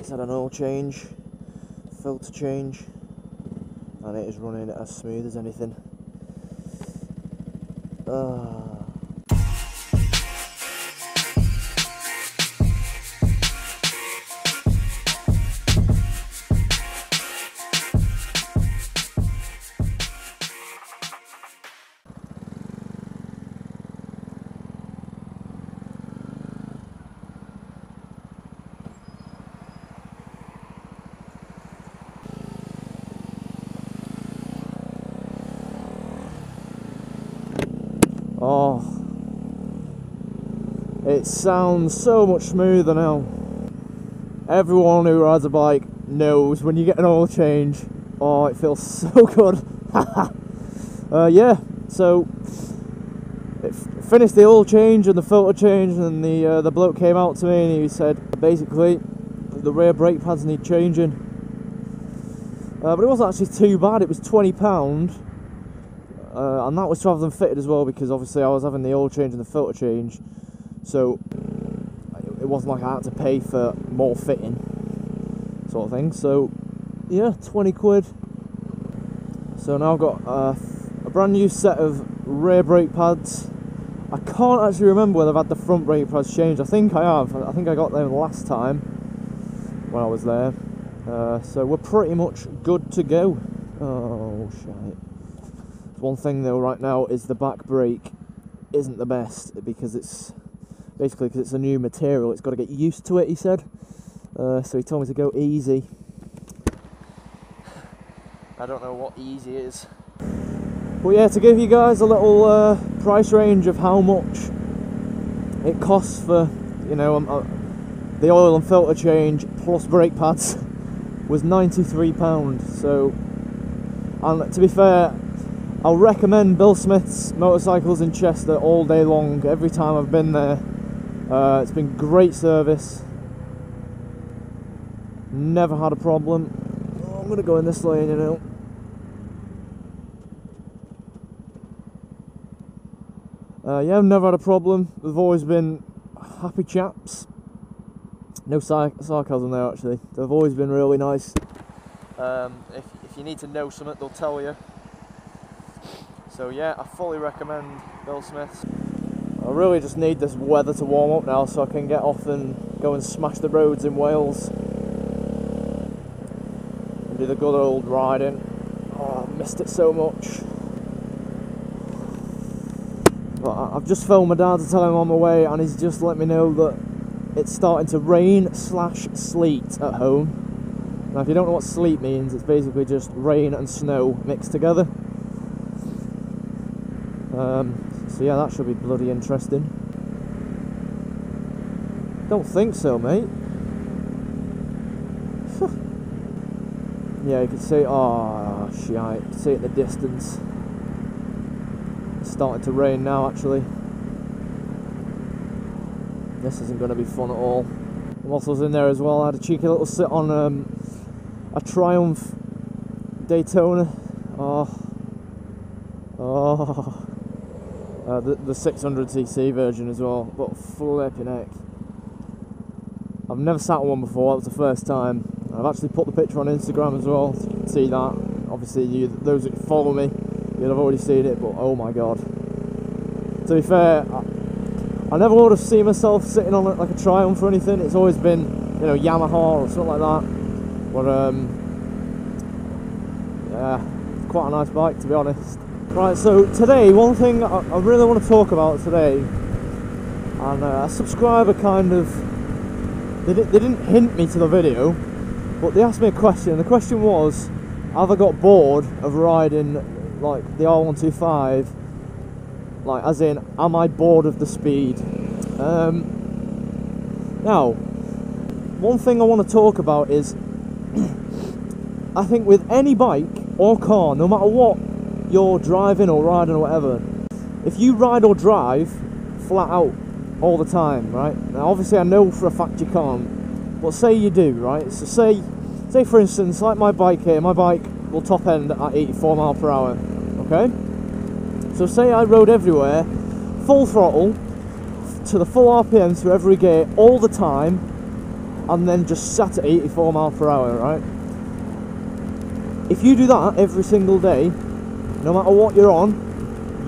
It's had an oil change, filter change, and it is running as smooth as anything. Oh, it sounds so much smoother now. Everyone who rides a bike knows when you get an oil change, oh, it feels so good. Yeah, so it finished the oil change and the filter change, and the bloke came out to me and he said basically the rear brake pads need changing. But it wasn't actually too bad. It was £20. And that was to have them fitted as well, because obviously I was having the oil change and the filter change, so it wasn't like I had to pay for more fitting sort of thing. So yeah, 20 quid. So now I've got a brand new set of rear brake pads. I can't actually remember whether I've had the front brake pads changed. I think I have. I think I got them last time when I was there. So we're pretty much good to go. Oh shite. One thing though right now is the back brake isn't the best, because it's basically because it's a new material, it's got to get used to it, he said. So he told me to go easy. I don't know what easy is. But yeah, to give you guys a little price range of how much it costs for, you know, the oil and filter change plus brake pads was £93. So, and to be fair, I'll recommend Bill Smith's Motorcycles in Chester all day long, every time I've been there. It's been great service. Never had a problem. Oh, I'm going to go in this lane, you know. Yeah, I've never had a problem. They've always been happy chaps. No sarcasm there, actually. They've always been really nice. If you need to know something, they'll tell you. So yeah, I fully recommend Bill Smith's. I really just need this weather to warm up now so I can get off and go and smash the roads in Wales. And do the good old riding. Oh, I missed it so much. But I've just phoned my dad to tell him I'm on my way, and he's just let me know that it's starting to rain/sleet at home. Now if you don't know what sleet means, it's basically just rain and snow mixed together. So yeah, that should be bloody interesting. Don't think so, mate. Yeah, you can see, oh shit, you can see it in the distance. It's starting to rain now, actually. This isn't going to be fun at all. Whilst I was in there as well, I had a cheeky little sit on a Triumph Daytona. The 600cc version as well, but flipping heck. I've never sat on one before, that was the first time. I've actually put the picture on Instagram as well, so you can see that. Obviously, those that follow me, you'll have already seen it, but oh my god. To be fair, I never would have seen myself sitting on like a Triumph or anything. It's always been, you know, Yamaha or something like that. But yeah, it's quite a nice bike, to be honest. Right, so today, one thing I really want to talk about today, and a subscriber kind of, they didn't hint me to the video, but they asked me a question. The question was, have I got bored of riding like the R125, like as in, am I bored of the speed? Now, one thing I want to talk about is, I think with any bike or car, no matter what you're driving or riding or whatever, if you ride or drive flat out all the time, right? Now obviously I know for a fact you can't, but say you do, right? So say for instance, like my bike here, my bike will top end at 84 miles per hour, okay? So say I rode everywhere, full throttle, to the full RPM through every gear all the time, and then just sat at 84 miles per hour, right? If you do that every single day, no matter what you're on,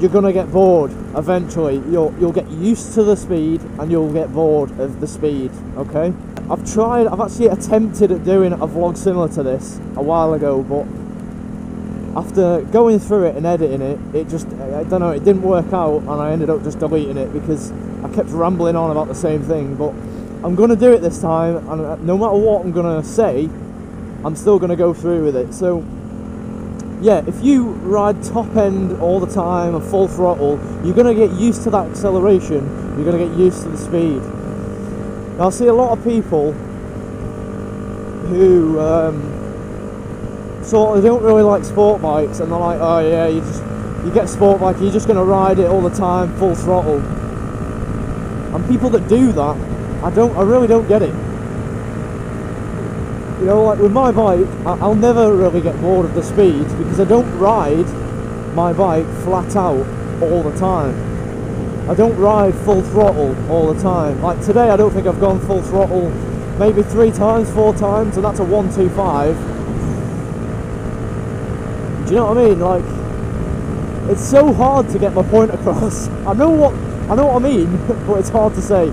you're gonna get bored eventually. You'll get used to the speed and you'll get bored of the speed, okay? I've actually attempted at doing a vlog similar to this a while ago, but after going through it and editing it, I don't know, it didn't work out, and I ended up just deleting it because I kept rambling on about the same thing. But I'm gonna do it this time, and no matter what I'm gonna say, I'm still gonna go through with it. So yeah, if you ride top end all the time and full throttle, you're going to get used to that acceleration, you're going to get used to the speed. Now I see a lot of people who sort of don't really like sport bikes, and they're like, oh yeah, you get a sport bike, you're just going to ride it all the time, full throttle. And people that do that, I really don't get it. You know, like with my bike, I'll never really get bored of the speed because I don't ride my bike flat out all the time. I don't ride full throttle all the time. Like today, I don't think I've gone full throttle maybe 3 times, 4 times, and that's a 125. Do you know what I mean? Like, it's so hard to get my point across. I know what I mean, but it's hard to say.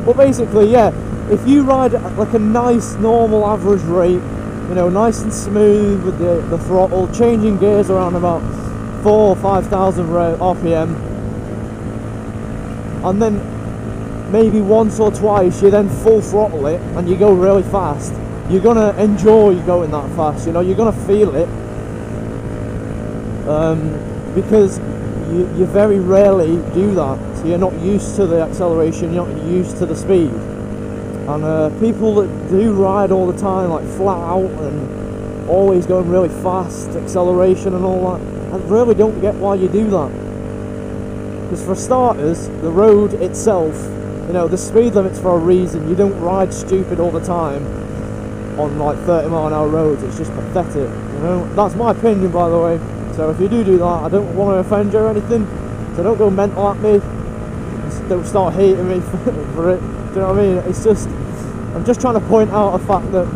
But basically, yeah. If you ride at like a nice normal average rate, you know, nice and smooth with the throttle, changing gears around about 4,000 or 5,000 RPM, and then maybe once or twice you then full throttle it and you go really fast, you're gonna enjoy going that fast. You know, you're gonna feel it, because you very rarely do that. So you're not used to the acceleration, you're not used to the speed. And people that do ride all the time, like flat out and always going really fast, acceleration and all that, I really don't get why you do that. Because for starters, the road itself, you know, the speed limit's for a reason. You don't ride stupid all the time on like 30-mile-an-hour roads. It's just pathetic, you know. That's my opinion, by the way. So if you do that, I don't want to offend you or anything, so don't go mental at me. Just don't start hating me for it. Do you know what I mean? It's just, I'm just trying to point out a fact that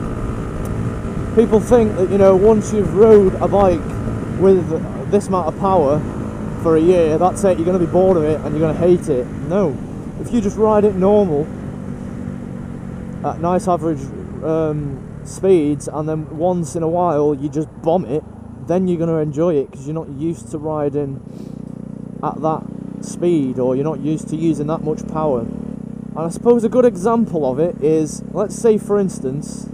people think that, you know, once you've rode a bike with this amount of power for a year, that's it, you're going to be bored of it and you're going to hate it. No. If you just ride it normal at nice average speeds, and then once in a while you just bomb it, then you're going to enjoy it because you're not used to riding at that speed, or you're not used to using that much power. And I suppose a good example of it is, let's say for instance,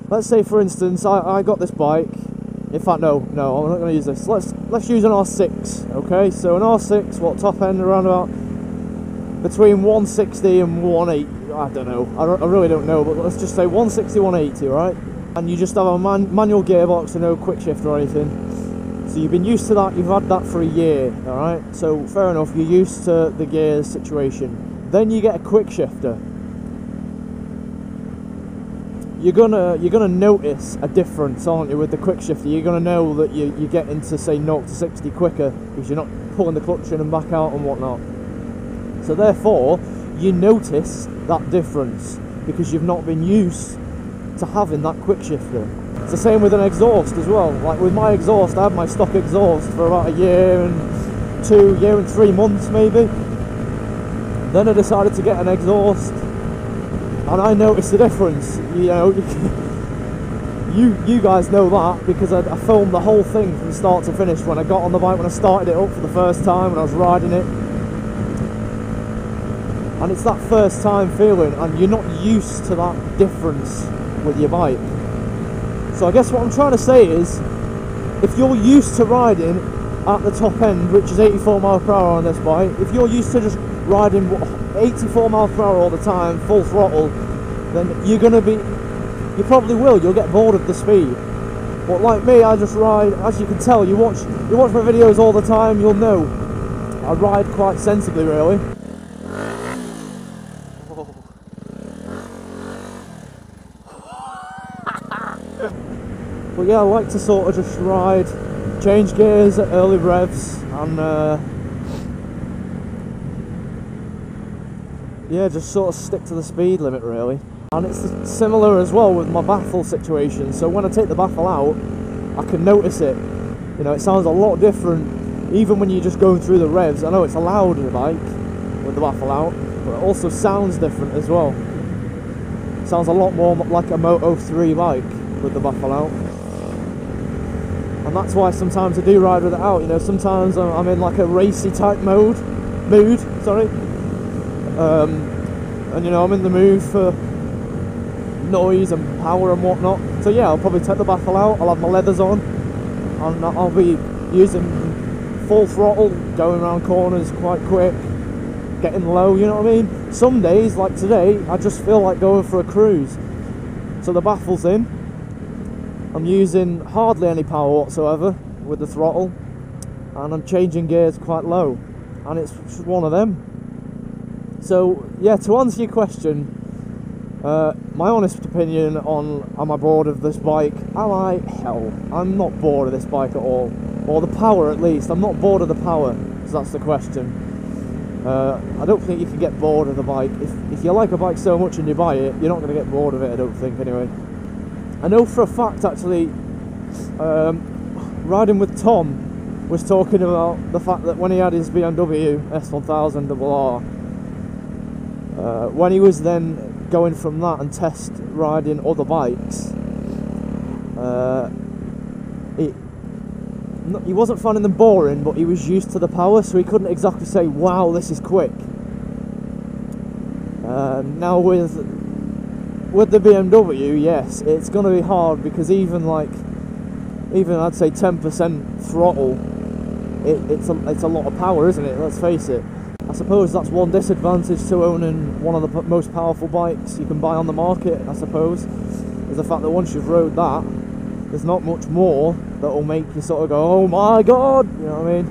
let's say for instance, I got this bike. In fact, no, I'm not going to use this. Let's use an R6, okay? So an R6, what, top end around about between 160 and 180. I don't know. I really don't know, but let's just say 160, 180, right? And you just have a manual gearbox and no quick shift or anything. So you've been used to that, you've had that for a year, alright? So fair enough, you're used to the gears situation. Then you get a quick shifter. You're gonna notice a difference, aren't you, with the quick shifter? You're gonna know that you get into, say, 0 to 60 quicker because you're not pulling the clutch in and back out and whatnot. So therefore, you notice that difference because you've not been used to having that quick shifter. It's the same with an exhaust as well. Like with my exhaust, I had my stock exhaust for about a year and 3 months maybe. Then I decided to get an exhaust, and I noticed the difference. You know, you guys know that because I filmed the whole thing from start to finish when I got on the bike, when I started it up for the first time, when I was riding it. And it's that first time feeling, and you're not used to that difference with your bike. So I guess what I'm trying to say is, if you're used to riding at the top end, which is 84 miles per hour on this bike, if you're used to just riding 84 miles per hour all the time, full throttle, then you probably will, you'll get bored of the speed. But like me, I just ride, as you can tell, you watch my videos all the time, you'll know, I ride quite sensibly really. But yeah, I like to sort of just ride, change gears at early revs, and yeah, just sort of stick to the speed limit really. And it's similar as well with my baffle situation. So when I take the baffle out, I can notice it. You know, it sounds a lot different, even when you're just going through the revs. I know it's a louder bike with the baffle out, but it also sounds different as well. It sounds a lot more like a Moto 3 bike with the baffle out. And that's why sometimes I do ride with it out. You know, sometimes I'm in like a racy type mood, sorry. And you know, I'm in the mood for noise and power and whatnot. So yeah, I'll probably take the baffle out, I'll have my leathers on, and I'll be using full throttle, going around corners quite quick, getting low, you know what I mean? Some days, like today, I just feel like going for a cruise. So the baffle's in, I'm using hardly any power whatsoever with the throttle, and I'm changing gears quite low, and it's just one of them. So yeah, to answer your question, my honest opinion on am I bored of this bike? Am I? Hell, I'm not bored of this bike at all. Or the power at least. I'm not bored of the power, so that's the question. I don't think you can get bored of the bike. If you like a bike so much and you buy it, you're not going to get bored of it, I don't think, anyway. I know for a fact, actually, riding with Tom was talking about the fact that when he had his BMW S1000RR, when he was then going from that and test riding other bikes, he wasn't finding them boring, but he was used to the power, so he couldn't exactly say, wow, this is quick. Now with the BMW, yes, it's going to be hard, because even I'd say 10% throttle, it's a lot of power, isn't it? Let's face it. I suppose that's one disadvantage to owning one of the most powerful bikes you can buy on the market, I suppose, is the fact that once you've rode that, there's not much more that will make you sort of go, oh my god, you know what I mean?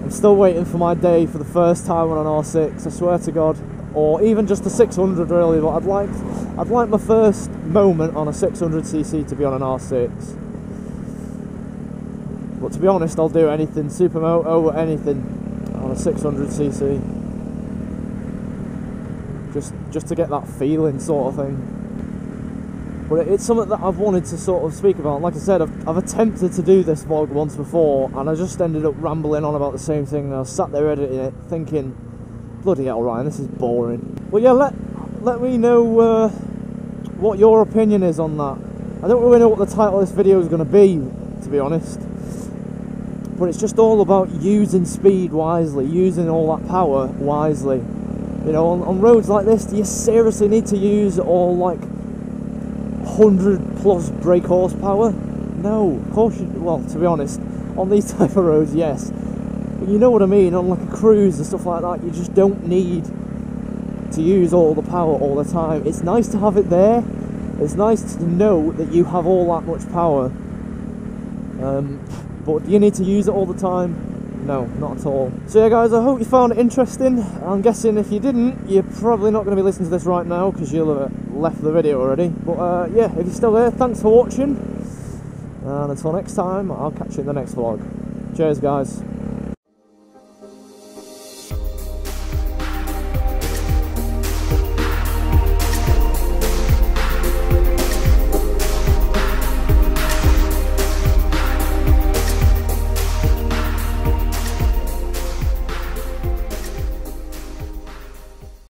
I'm still waiting for my day for the first time on an R6, I swear to god, or even just a 600 really, but I'd like my first moment on a 600cc to be on an R6. But to be honest, I'll do anything, supermoto, anything on a 600cc. Just to get that feeling sort of thing. But it's something that I've wanted to sort of speak about. Like I said, I've attempted to do this vlog once before, and I just ended up rambling on about the same thing, and I was sat there editing it, thinking, bloody hell, Ryan, this is boring. But yeah, let me know what your opinion is on that. I don't really know what the title of this video is going to be, to be honest. But it's just all about using speed wisely, using all that power wisely. You know, on roads like this, do you seriously need to use all like 100+ brake horsepower? No, of course you, well, to be honest, on these type of roads, yes. But you know what I mean, on like a cruise and stuff like that, you just don't need to use all the power all the time. It's nice to have it there. It's nice to know that you have all that much power. But do you need to use it all the time? No, not at all. So yeah guys, I hope you found it interesting. I'm guessing if you didn't, you're probably not going to be listening to this right now, because you'll have left the video already. But yeah, if you're still there, thanks for watching. And until next time, I'll catch you in the next vlog. Cheers guys.